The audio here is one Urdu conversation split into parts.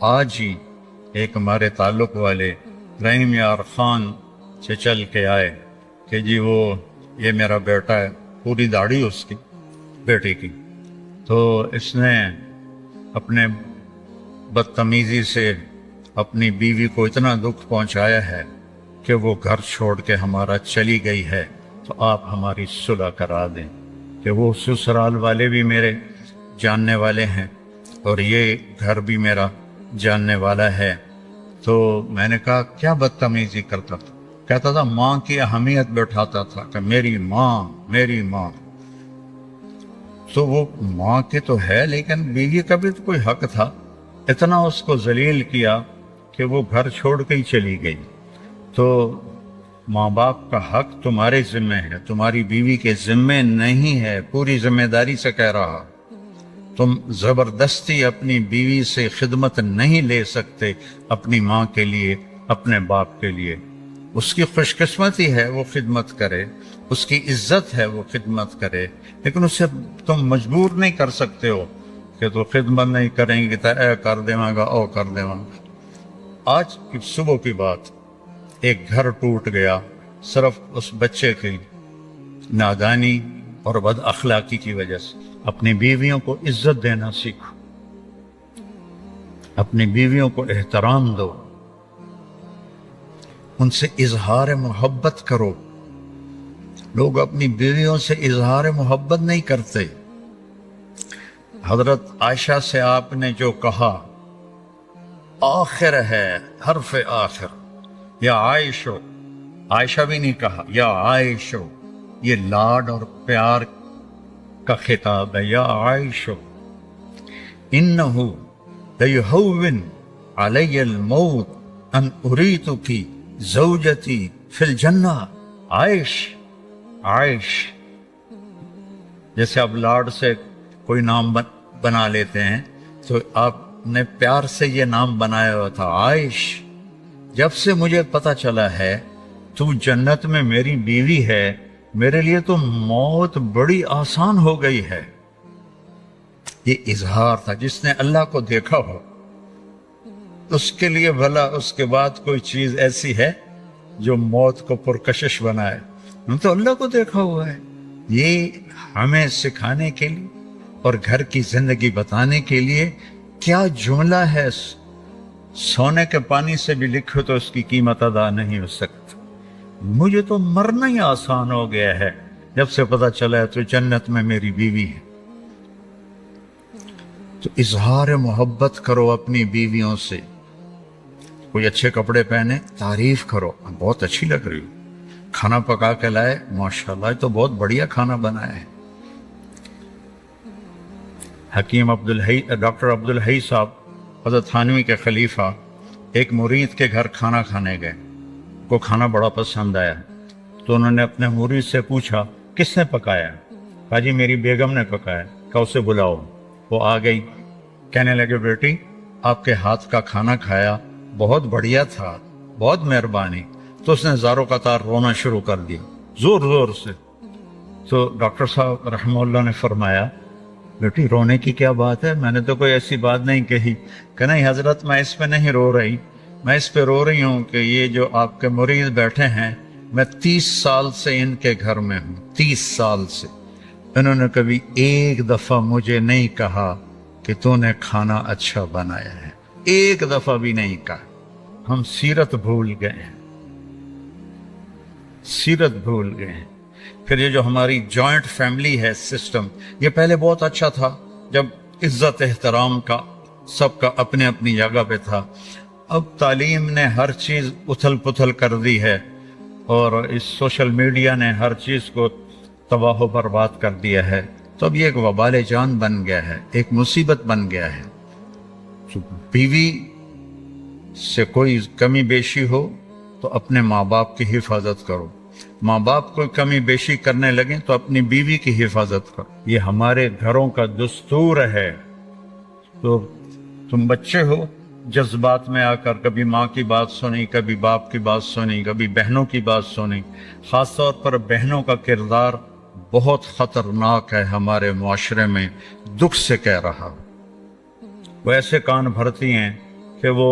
آج ہی ایک ہمارے تعلق والے رحیم یار خان سے چل کے آئے کہ جی وہ یہ میرا بیٹا ہے، پوری داڑھی اس کی بیٹے کی، تو اس نے اپنے بدتمیزی سے اپنی بیوی کو اتنا دکھ پہنچایا ہے کہ وہ گھر چھوڑ کے ہمارا چلی گئی ہے، تو آپ ہماری صلح کرا دیں کہ وہ سسرال والے بھی میرے جاننے والے ہیں اور یہ گھر بھی میرا جاننے والا ہے۔ تو میں نے کہا کیا بدتمیزی کرتا تھا؟ کہتا تھا ماں کی اہمیت بیٹھاتا تھا کہ میری ماں میری ماں۔ تو وہ ماں کی تو ہے لیکن بیوی کا بھی تو کوئی حق تھا۔ اتنا اس کو ذلیل کیا کہ وہ گھر چھوڑ کے ہی چلی گئی۔ تو ماں باپ کا حق تمہارے ذمہ ہے، تمہاری بیوی کے ذمہ نہیں ہے، پوری ذمہ داری سے کہہ رہا۔ تم زبردستی اپنی بیوی سے خدمت نہیں لے سکتے، اپنی ماں کے لیے، اپنے باپ کے لیے۔ اس کی خوش قسمتی ہے وہ خدمت کرے، اس کی عزت ہے وہ خدمت کرے، لیکن اسے تم مجبور نہیں کر سکتے ہو کہ تو خدمت نہیں کریں گی تو اے کر دے گا او کر دے گا۔ آج کی صبح کی بات، ایک گھر ٹوٹ گیا صرف اس بچے کی نادانی اور بد اخلاقی کی وجہ سے۔ اپنی بیویوں کو عزت دینا سیکھو، اپنی بیویوں کو احترام دو، ان سے اظہار محبت کرو۔ لوگ اپنی بیویوں سے اظہار محبت نہیں کرتے۔ حضرت عائشہ سے آپ نے جو کہا، آخر ہے حرف آخر، یا عائشو، عائشہ بھی نہیں کہا یا عائشو، یہ لاڈ اور پیار کا خطاب ہے، یا عائشو انہو لیہون علی الموت ان اریتکی زوجتی فی الجنہ۔ عائش، عائش، جیسے آپ لاڈ سے کوئی نام بنا لیتے ہیں تو آپ نے پیار سے یہ نام بنایا ہوا تھا، عائش۔ جب سے مجھے پتا چلا ہے تو جنت میں میری بیوی ہے، میرے لیے تو موت بڑی آسان ہو گئی ہے۔ یہ اظہار تھا۔ جس نے اللہ کو دیکھا ہو اس کے لیے بھلا اس کے بعد کوئی چیز ایسی ہے جو موت کو پرکشش بنائے؟ ہم تو اللہ کو دیکھا ہوا ہے۔ یہ ہمیں سکھانے کے لیے اور گھر کی زندگی بتانے کے لیے کیا جملہ ہے، سونے کے پانی سے بھی لکھو تو اس کی قیمت ادا نہیں ہو سکتی۔ مجھے تو مرنا ہی آسان ہو گیا ہے جب سے پتا چلا ہے تو جنت میں میری بیوی ہے۔ تو اظہار محبت کرو اپنی بیویوں سے۔ کوئی اچھے کپڑے پہنے، تعریف کرو، بہت اچھی لگ رہی ہو۔ کھانا پکا کے لائے، ماشاءاللہ تو بہت بڑھیا کھانا بنایا ہے۔ حکیم ڈاکٹر عبدالحی صاحب حضرت تھانوی کے خلیفہ ایک مرید کے گھر کھانا کھانے گئے، کو کھانا بڑا پسند آیا تو انہوں نے اپنے مرید سے پوچھا کس نے پکایا؟ کہا جی میری بیگم نے پکایا۔ کہا اسے بلاؤ۔ وہ آ گئی، کہنے لگے بیٹی آپ کے ہاتھ کا کھانا کھایا، بہت بڑھیا تھا، بہت مہربانی۔ تو اس نے زاروں قطار رونا شروع کر دیا، زور زور سے۔ تو ڈاکٹر صاحب رحمہ اللہ نے فرمایا بیٹی رونے کی کیا بات ہے، میں نے تو کوئی ایسی بات نہیں کہی۔ کہ نہیں حضرت میں اس پہ نہیں رو رہی، میں اس پہ رو رہی ہوں کہ یہ جو آپ کے مرید بیٹھے ہیں، میں 30 سال سے ان کے گھر میں ہوں، 30 سال سے انہوں نے کبھی ایک دفعہ مجھے نہیں کہا کہ تو نے کھانا اچھا بنایا ہے، ایک دفعہ بھی نہیں کہا۔ ہم سیرت بھول گئے ہیں، سیرت بھول گئے ہیں۔ پھر یہ جو ہماری جوائنٹ فیملی ہے سسٹم، یہ پہلے بہت اچھا تھا جب عزت احترام کا سب کا اپنے اپنی جگہ پہ تھا۔ اب تعلیم نے ہر چیز اتھل پتھل کر دی ہے اور اس سوشل میڈیا نے ہر چیز کو تباہ و برباد کر دیا ہے، تو اب یہ ایک وبال جان بن گیا ہے، ایک مصیبت بن گیا ہے۔ تو بیوی سے کوئی کمی بیشی ہو تو اپنے ماں باپ کی حفاظت کرو، ماں باپ کوئی کمی بیشی کرنے لگیں تو اپنی بیوی کی حفاظت کرو۔ یہ ہمارے گھروں کا دستور ہے۔ تو تم بچے ہو، جذبات میں آ کر کبھی ماں کی بات سنی، کبھی باپ کی بات سنی، کبھی بہنوں کی بات سنی۔ خاص طور پر بہنوں کا کردار بہت خطرناک ہے ہمارے معاشرے میں، دکھ سے کہہ رہا۔ وہ ایسے کان بھرتی ہیں کہ وہ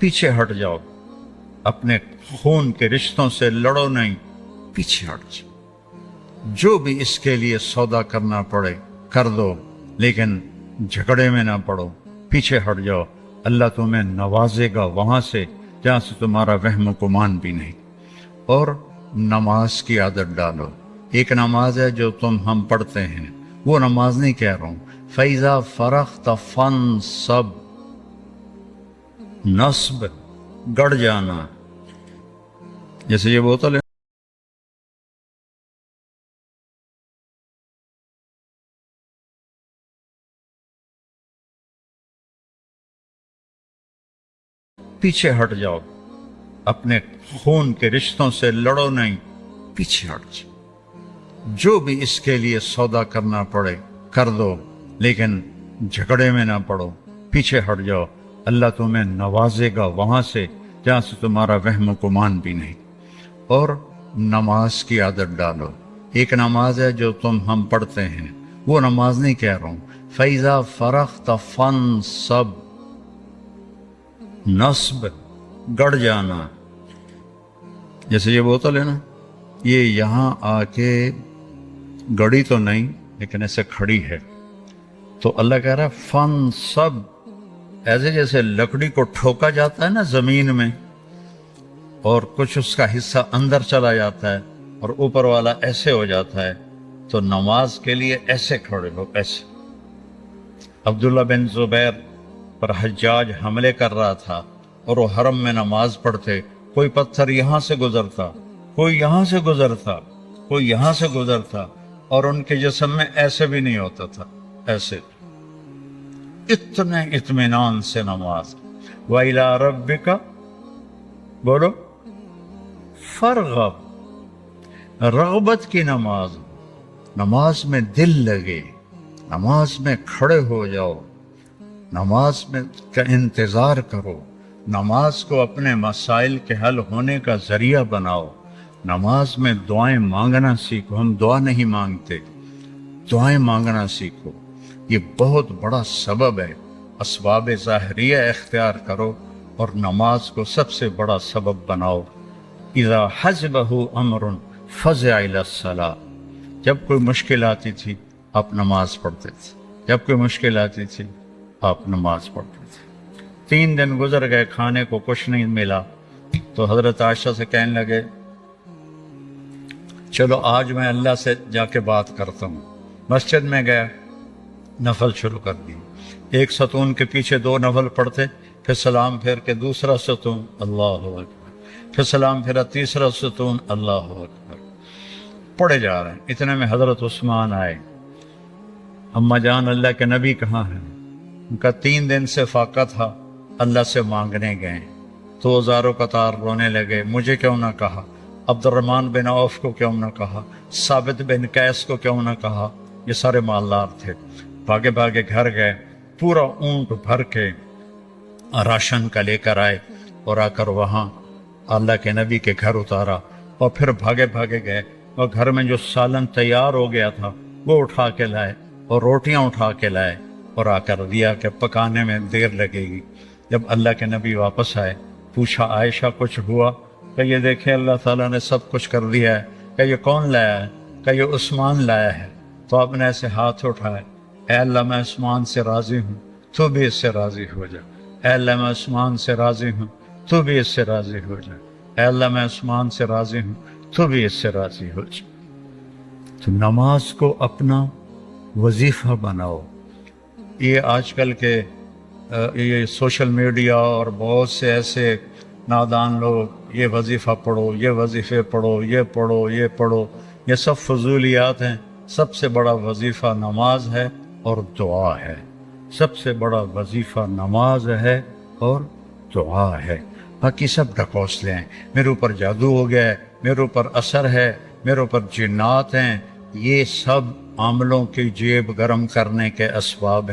پیچھے ہٹ جاؤ، اپنے خون کے رشتوں سے لڑو نہیں، پیچھے ہٹ جاؤ، جو بھی اس کے لیے سودا کرنا پڑے کر دو، لیکن جھگڑے میں نہ پڑو، پیچھے ہٹ جاؤ، اللہ تمہیں نوازے گا وہاں سے جہاں سے تمہارا وہم و گمان بھی نہیں۔ اور نماز کی عادت ڈالو، ایک نماز ہے جو ہم پڑھتے ہیں، وہ نماز نہیں کہہ رہا ہوں، فَإِذَا فَرَغْتَ فَانْصَبْ، نصب گڑ جانا، جیسے یہ بوتل ہے، پیچھے ہٹ جاؤ، اپنے خون کے رشتوں سے لڑو نہیں، پیچھے ہٹ جاؤ، جو بھی اس کے لیے سودا کرنا پڑے کر دو، لیکن جھگڑے میں نہ پڑو، پیچھے ہٹ جاؤ، اللہ تمہیں نوازے گا وہاں سے جہاں سے تمہارا وہم و گمان بھی نہیں۔ اور نماز کی عادت ڈالو، ایک نماز ہے جو ہم پڑھتے ہیں، وہ نماز نہیں کہہ رہا ہوں، فَإِذَا فَرَغْتَ فَانْصَبْ، نصب گڑ جانا، جیسے یہ بوتل ہے نا، یہ یہاں آ کے گڑی تو نہیں لیکن ایسے کھڑی ہے، تو اللہ کہہ رہا ہے فَانْصَبْ، ایسے جیسے لکڑی کو ٹھوکا جاتا ہے نا زمین میں اور کچھ اس کا حصہ اندر چلا جاتا ہے اور اوپر والا ایسے ہو جاتا ہے، تو نماز کے لیے ایسے کھڑے ہو، ایسے۔ عبداللہ بن زبیر پر حجاج حملے کر رہا تھا اور وہ حرم میں نماز پڑھتے، کوئی پتھر یہاں سے گزرتا، کوئی یہاں سے گزرتا، کوئی یہاں سے گزرتا، اور ان کے جسم میں ایسے بھی نہیں ہوتا تھا، ایسے، اتنے اطمینان سے نماز۔ وَإِلَىٰ رَبِّكَ، بولو، فرغب، رغبت کی نماز، نماز میں دل لگے، نماز میں کھڑے ہو جاؤ، نماز میں کا انتظار کرو، نماز کو اپنے مسائل کے حل ہونے کا ذریعہ بناؤ، نماز میں دعائیں مانگنا سیکھو، ہم دعا نہیں مانگتے، دعائیں مانگنا سیکھو، یہ بہت بڑا سبب ہے، اسباب ظاہریہ اختیار کرو اور نماز کو سب سے بڑا سبب بناؤ۔ اذا حزبہ امر فزع الی الصلاۃ، جب کوئی مشکل آتی تھی آپ نماز پڑھتے تھے، جب کوئی مشکل آتی تھی آپ نماز پڑھتے تھے۔ 3 دن گزر گئے، کھانے کو کچھ نہیں ملا، تو حضرت عائشہ سے کہنے لگے چلو آج میں اللہ سے جا کے بات کرتا ہوں۔ مسجد میں گیا، نفل شروع کر دی، ایک ستون کے پیچھے 2 نفل پڑھتے، پھر سلام پھیر کے دوسرا ستون، اللہ اکبر، پھر سلام پھیرا تیسرا ستون، اللہ اکبر، پڑھے جا رہے ہیں۔ اتنے میں حضرت عثمان آئے، اما جان اللہ کے نبی کہاں ہیں؟ ان کا 3 دن سے فاقہ تھا، اللہ سے مانگنے گئے، تو ہزاروں قطار رونے لگے، مجھے کیوں نہ کہا، عبد الرحمن بن عوف کو کیوں نہ کہا، ثابت بن قیس کو کیوں نہ کہا، یہ سارے مالدار تھے، بھاگے بھاگے گھر گئے، پورا اونٹ بھر کے راشن کا لے کر آئے اور آ کر وہاں اللہ کے نبی کے گھر اتارا، اور پھر بھاگے بھاگے گئے اور گھر میں جو سالن تیار ہو گیا تھا وہ اٹھا کے لائے اور روٹیاں اٹھا کے لائے اور آ کر دیا کہ پکانے میں دیر لگے گی۔ جب اللہ کے نبی واپس آئے، پوچھا عائشہ کچھ ہوا؟ کہ یہ دیکھیں اللہ تعالیٰ نے سب کچھ کر دیا ہے۔ کہ یہ کون لایا ہے؟ کہ یہ عثمان لایا ہے۔ تو آپ نے ایسے ہاتھ اٹھائے، اے اللہ میں عثمان سے راضی ہوں، تو بھی اس سے راضی ہو جا۔ اے اللہ میں عثمان سے راضی ہوں، تو بھی اس سے راضی ہو جا۔ اے اللہ میں عثمان سے راضی ہوں، تو بھی اس سے راضی ہو جا۔ تو نماز کو اپنا وظیفہ بناؤ۔ یہ آج کل کے یہ سوشل میڈیا اور بہت سے ایسے نادان لوگ یہ وظیفہ پڑھو، یہ وظیفے پڑھو، یہ پڑھو، یہ پڑھو، یہ سب فضولیات ہیں۔ سب سے بڑا وظیفہ نماز ہے اور دعا ہے۔ سب سے بڑا وظیفہ نماز ہے اور دعا ہے۔ باقی سب ڈھکوسلے ہیں، میرے اوپر جادو ہو گیا ہے، میرے اوپر اثر ہے، میرے اوپر جنات ہیں، یہ سب عاملوں کی جیب گرم کرنے کے اسباب ہیں۔